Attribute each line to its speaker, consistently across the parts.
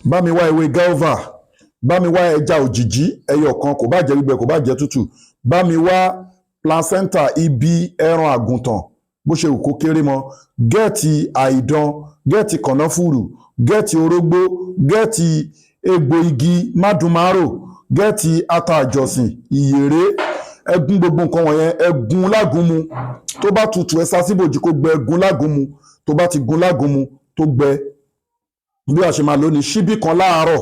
Speaker 1: bá mi wá ewé guava, bá mi wá ẹja òjìjí ẹyọ kan, kò bá jẹ́ gbígbẹ kò bá jẹ́ tútù, bá mi wá placenta ibi ẹran àgùntàn bó ṣe wù kó kéré mọ́, gẹ́ẹ̀tì àìdán, gẹ́ẹ̀tì kànáfùrù, gẹ́ẹ̀tì orógbó, gẹ́ẹ̀tì egbò igi mádùnmárò, gẹ́ẹ̀tì ata àjọsìn, ìyèré, ẹgún gbogbo nǹkan wọ̀nyẹn, ẹgún lágúnmu, tó bá tutù ẹ sá síbòjì kó gbẹ, ẹgún lágúnmu, tó bá ti gún lágúnmu tó gbẹ, bí a ṣe máa lò ní ṣíbí kan láàárọ̀,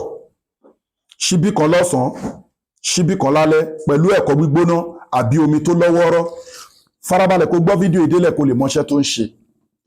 Speaker 1: ṣíbí kan lọ́sàn-án, ṣíbí kan lálẹ́ pẹ̀lú ẹ̀kọ gbígbóná àbí omi tó lọ́wọ́rọ́. Farabalẹ̀ kó gbọ́ fídíò ìdélẹ̀ kó lè mọṣẹ́ tó ń ṣe,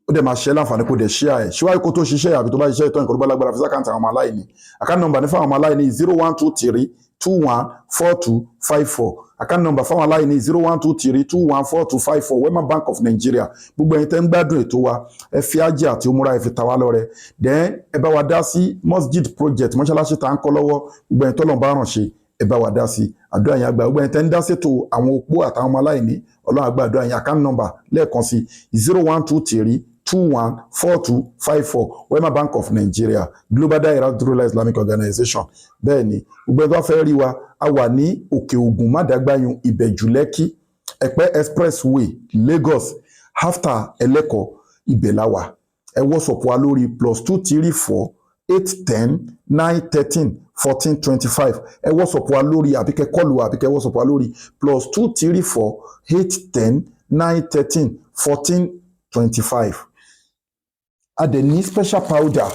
Speaker 1: ó dẹ̀ máa ṣe láǹfààní kó dẹ̀ ṣe àẹ̀ síwájú kó tó ṣiṣẹ́ àbí tó bá ṣiṣẹ́ ìtọ́ nǹkan tó bá lágbára fi sákàǹtì àwọn ọmọ aláìní. Àkáǹtì nọ́mbà ní fáwọn ọmọ aláìní 0123214254. Àkáǹtì nọ́mbà fáwọn aláìní 0123214254. Wema Bank of Nigeria. Gbogbo ẹ̀yin tẹ́ ń gbádùn ètò wa, ẹ fi ájì àti òmùra ẹ fi ta wá lọ́rẹ. Then ẹ bá wa dá sí Masjid Project mọ́ṣáláṣí tá ń kọ́ lọ́wọ́, gbogbo ẹ̀yin tọ́lọ̀ bá ràn ṣe ẹ bá wa dá sí àdúrà yín àgbà. Gbogbo ẹ̀yin tẹ́ ń dá sétò àwọn opó àtàwọn ọmọ aláìní, Ọlọ́run àgbà àdúrà yín. Àkáǹtì nọ́mbà lẹ́ẹ̀kan sí 0123214254. Wema Bank of Nigeria, Global Dahiratu Islamic Organization. Bẹ́ẹ̀ ni gbogbo ẹgbẹ́ fẹ́ rí wa, a wà ní Òkè Ògùn Mádàgbáyùn Ìbẹ̀jú Lẹ́kì Ẹ̀pẹ́ Expressway Lagos after Aleko ibẹ̀ la wà. Ẹ WhatsApp wa lórí +234 810 913 1425. Ẹ WhatsApp wa lórí àbíkẹ́ kọlù àbíkẹ́ WhatsApp wa lórí +234 810 913 1425. A dẹ̀ ní special powder,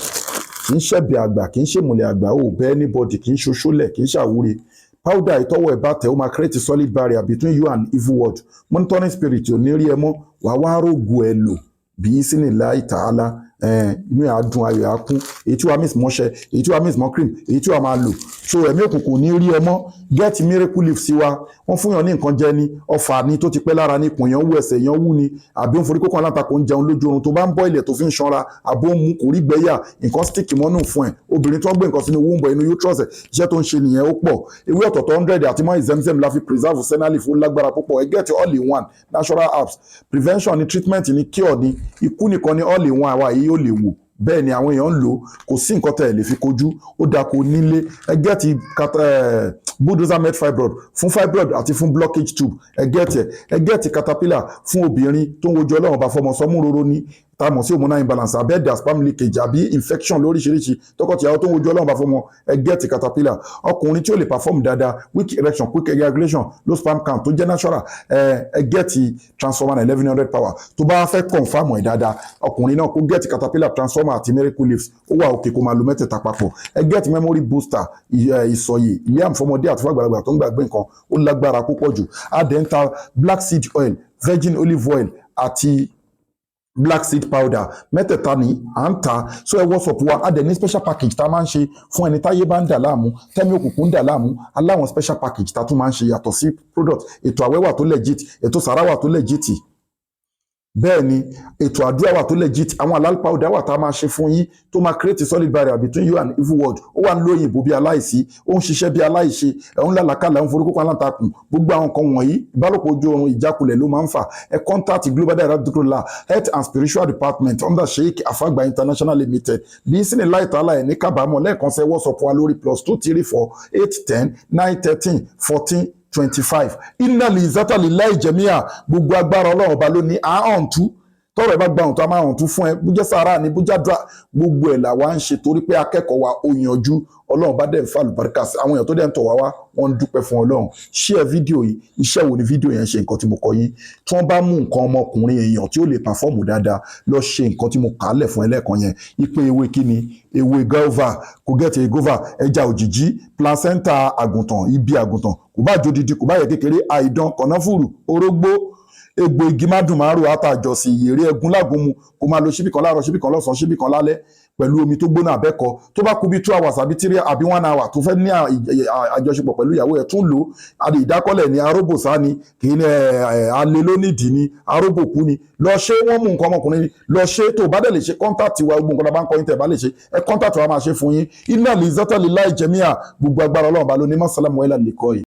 Speaker 1: kì í ṣẹ̀bẹ̀ àgbà, kì í ṣèmùlẹ̀ àgbà, ò bẹ́ anybody, kì í ṣoṣólẹ̀, kì í ṣàwúre. Powder ìtọ́wọ̀ ẹ̀ bá tẹ̀ ó máa create a solid barrier between you and evil world. Monitoring spirit ò ní rí ẹ mọ́, wàá wá rògùn ẹ lò bí sínìláì tààlà, inú ẹ̀ á dùn, ayọ̀ á kún, èyí tí wàá miss mọ́ṣẹ́, èyí tí wàá miss mọ́ cream, èyí tí wàá máa lò. So ẹ̀mí òkùnkùn ní rí ẹ mọ́. Get miracle leaf sí wa, wọ́n fún yàn ní nǹkan jẹ ni, ọfà ni tó ti pẹ́ lára ní ikùn yàn wú, ẹsẹ̀ yàn wú ni, àbí ó ń forí kókó aláǹtakùn ń jẹun lójú oorun, tó bá ń bọ́ ilẹ̀ tó fi ń ṣanra, àbó ń mú kò rí gbẹ́yà, nǹkan stick mọ́nù fún ẹ̀, obìnrin tó ń gbé nǹkan sínú wúńbọ̀ inú uterus ẹ̀, iṣẹ́ tó ń ṣe nìyẹn ó pọ̀. Ewé ọ̀tọ̀tọ̀ 100 àti mọ́ ìzẹ́mzẹ́m la fi preserve senna leaf ó lágbára púpọ̀. Ẹ get all in one natural herbs, prevention ni, treatment ni, cure ni, ikú nìkan ni all in one àwa yìí ó lè wò. Bẹ́ẹ̀ ni àwọn èèyàn ń lò, kò sí nǹkan tẹ̀ lè fi kojú, ó dáa kó nílé. Ẹ gẹ́ẹ̀tì bulldozer med fibroid fún fibroid àti fún blockage tube, ẹ gẹ́ẹ̀tì caterpillar fún obìnrin tó ń wojú Ọlọ́run bá fọmọ sọmú roro ní táàmù sí hormonal imbalance abẹ́ẹ̀dà sperm leakage àbí infection lóríṣiríṣi tọkọtìyàwó tó ń wojú Ọlọ́run bá fọmọ, ẹ gẹ́ẹ̀tì caterpillar. Ọkùnrin tí ó lè perform dáadáa, weak erection, quick ejaculation, low sperm count tó jẹ́ natural, ẹ gẹ́ẹ̀tì transformer 1100 power. Tó bá fẹ́ confam ẹ̀ dáadáa, ọkùnrin náà kó gẹ́ẹ̀tì caterpillar, transformer àti miracle leaves, ó wà òkè kó máa lo mẹ́tẹ̀ẹ̀ta papọ̀. Ẹ gẹ́ẹ̀tì memory booster, ìsọ̀yè ilé àmfọmọdé àti fún àgbàlagbà tó ń gbàgbé nǹkan, ó lágbára púpọ̀ jù. Adental black seed oil, virgin olive oil àti black seed powder, mẹ́tẹ̀ẹ̀ta ni à ń ta. So ẹ WhatsApp wa, a dẹ̀ ní special package tá a máa ń ṣe fún ẹni táyé bá ń dà láàmú, tẹ́mi òkùnkùn ń dà láàmú, aláwọn special package tá a tún máa ń ṣe yàtọ̀ sí product. Ètò àwẹ́wà tó legit, ètò sàráwà tó legit, bẹ́ẹ̀ ni ètò àdúrà wà tó legit. Àwọn àlàl powder wà tá a máa ṣe fún yín tó máa create a solid barrier between you and evil world. Ó wà ń lo òyìnbó bí aláìsí, ó ń ṣiṣẹ́ bí aláìṣe, ẹ̀hún lálàkàlà, ń forí kókó aláǹtakùn, gbogbo àwọn nǹkan wọ̀nyí ìbálòpọ̀ ojú oorun ìjákulẹ̀ ló máa ń fà. Ẹ contact Global Dahiratu Health and Spiritual Department under Sheikh Afagba International Limited. Bí sínú láìtàlá ẹ̀ ní kábàámọ̀ lẹ́ẹ̀kan sẹ́ WhatsApp wa lórí +234 810 913 1425. Inna li zata lillahi jami'a, gbogbo agbára Ọlọ́run ọba ló ní àhántú. Tọ́rọ̀ ẹ bá gba ohun tó a máa hàn tún fún ẹ, bújẹ́ sàárà ní bújádùá, gbogbo ẹ̀ là wá ń ṣe torí pé akẹ́kọ̀ọ́ wa ó yanjú. Ọlọ́run bá dẹ̀ ń fa àlùbáríkà sí àwọn èèyàn tó dẹ̀ ń tọ̀ wá wọ́n ń dúpẹ́ fún Ọlọ́run. Share fídíò yìí, iṣẹ́ wo ni fídíò yẹn ṣe nǹkan tí mo kọ yín. Tí wọ́n bá mú nǹkan ọmọkùnrin èèyàn tí ó lè pàfọ́ọ̀mù dáadáa lọ ṣe nǹkan tí mo kà á lẹ̀ fún ẹlẹ́ẹ̀kan yẹn. Ipe ewé kíni, ewé guava, kò gẹ́tì guava, ẹja òjìjí, placenta àgùntàn, ibi àgùntàn, kò bá jodidi, kò bá yẹ kékeré, àìdán, kànáfùrù, orógbó, egbò igi mádùnmárò, àtàjọsìn, ìyèrè, ẹgún lágúnmu, kó máa lo ṣíbí kan láàárọ̀, ṣíbí kan lọ́sàn-án, ṣíbí kan lálẹ́ pẹ̀lú omi tó gbóná àbẹ́kọ. Tó bá kú bí 2 hours àbí 3 àbí 1 hour tó fẹ́ ní àjọṣepọ̀ pẹ̀lú ìyàwó ẹ̀ tún lò. Adé ìdákọ́lẹ̀ ni, Arobosa ni, kì í ní alẹ́ lónìdí ni, aróbòkú ni. Lọ ṣe wọ́n mú nǹkan ọmọkùnrin lọ ṣe, tó bá dẹ̀ lè ṣe contact wa, gbogbo nǹkan tá bá ń kọ́ yín tẹ̀ bá lè ṣe, ẹ contact wa máa ṣe fún yín. Inna li zata lillahi jami'a, gbogbo agbára Ọlọ́run bá ló ní. Mọ́sálàmù wẹ́lá lè kọ́ yìí.